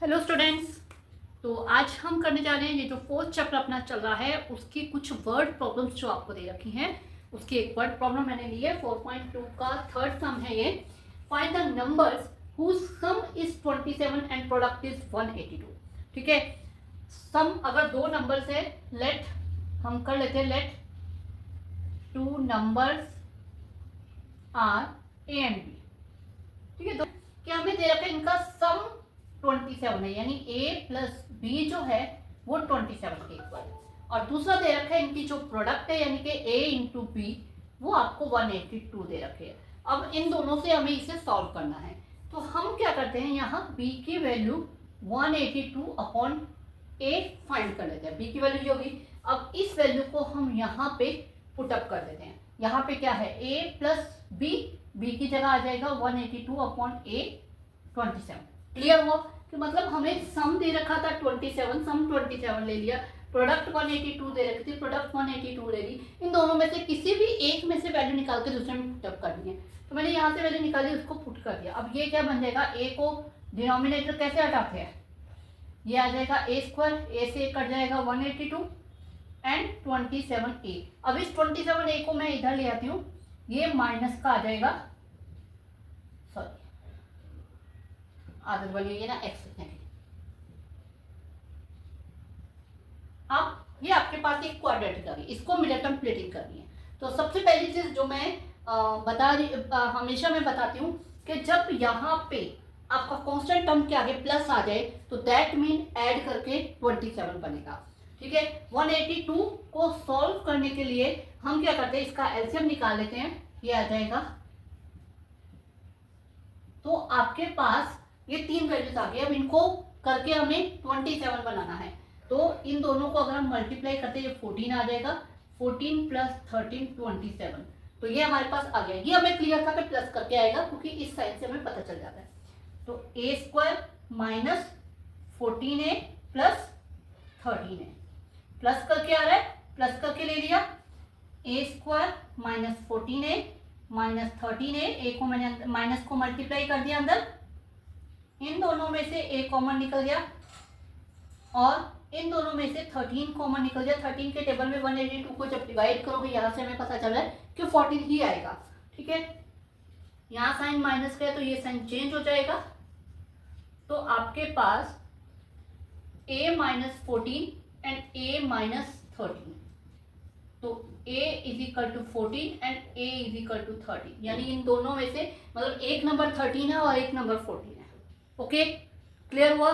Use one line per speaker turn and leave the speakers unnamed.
Hello students. तो आज हम करने जा रहे हैं ये जो फोर्थ चैप्टर अपना चल रहा है उसकी कुछ वर्ड प्रॉब्लम्स जो आपको दे रखी हैं उसकी एक वर्ड प्रॉब्लम मैंने ली है। 4.2 का थर्ड सम है ये। Find the numbers whose sum is 27 and product is 182। ठीक है, सम अगर दो नंबर्स है, लेट हम कर लेते हैं let two numbers are A and B. ठीक है, तो क्या हमें दे रखा है इनका सम 27 है, यानी a प्लस बी जो है वो 27 के इक्वल, और दूसरा दे रखा है इनकी जो प्रोडक्ट है यानी कि a इंटू बी वो आपको 182 दे रखे है। अब इन दोनों से हमें इसे सॉल्व करना है, तो हम क्या करते हैं यहाँ b की वैल्यू 182 अपॉन a फाइंड कर लेते हैं। b की वैल्यू जो होगी, अब इस वैल्यू को हम यहाँ पे पुटअप कर देते हैं। यहाँ पे क्या है a प्लस बी, बी की जगह आ जाएगा 182 अपॉन a 27। क्लियर हुआ कि मतलब हमें सम दे रखा था 27, सम 27 ले लिया, प्रोडक्ट 182 दे रखी थी, प्रोडक्ट 182 ले ली। इन दोनों में से किसी भी एक में से वैल्यू निकाल के दूसरे में पुटअप करनी है, तो मैंने यहाँ से वैल्यू निकाली, उसको पुट कर दिया। अब ये क्या बन जाएगा, a को डिनोमिनेटर कैसे हटाते हैं, ये आ जाएगा a स्क्वायर, a से कट जाएगा 182 एंड 27a। अब इस 27a को मैं इधर ले आती हूँ, ये माइनस का आ जाएगा, सॉरी आदत वाली है ना एक्स लिखने की। अब ये आपके पास एक क्वाड्रेटिक आ गई, इसको मिडल टर्म प्लेटिंग करनी है। तो सबसे पहली चीज जो मैं हमेशा मैं बताती हूँ कि जब यहाँ पे आपका कांस्टेंट टर्म के आगे प्लस आ जाए तो दैट मीन ऐड करके 27 बनेगा। ठीक है, 182 को सॉल्व करने के लिए हम क्या करते हैं, इसका एलसीएम निकाल लेते हैं, ये आ जाएगा। तो आपके पास ये तीन वैल्यूज आ गई, अब इनको करके हमें 27 बनाना है। तो इन दोनों को अगर हम मल्टीप्लाई करते हैं, ये 14 आ जाएगा, 14 प्लस 13 27। तो ये हमारे पास आ गया। ये हमें क्लियर था कि प्लस करके आएगा क्योंकि इस साइड से हमें पता चल जाता है। तो a square minus 14a plus 13a, plus करके आ रहा है, प्लस करके ले लिया, a square minus 14a minus 13a, a को मैंने माइनस को मल्टीप्लाई कर दिया अंदर, इन दोनों में से a कॉमन निकल गया और इन दोनों में से 13 कॉमन निकल गया। 13 के टेबल में 182 को जब डिवाइड करोगे यहाँ से हमें पता चल रहा है कि 14 ही आएगा। ठीक है, यहाँ साइन माइनस का है तो ये साइन चेंज हो जाएगा। तो आपके पास a minus 14 and a minus 13, तो a is equal to 14 and a is equal to 13, यानी इन दोनों में से मतलब एक नंबर 13 है और एक नंबर 14 है। ओके, क्लियर हुआ।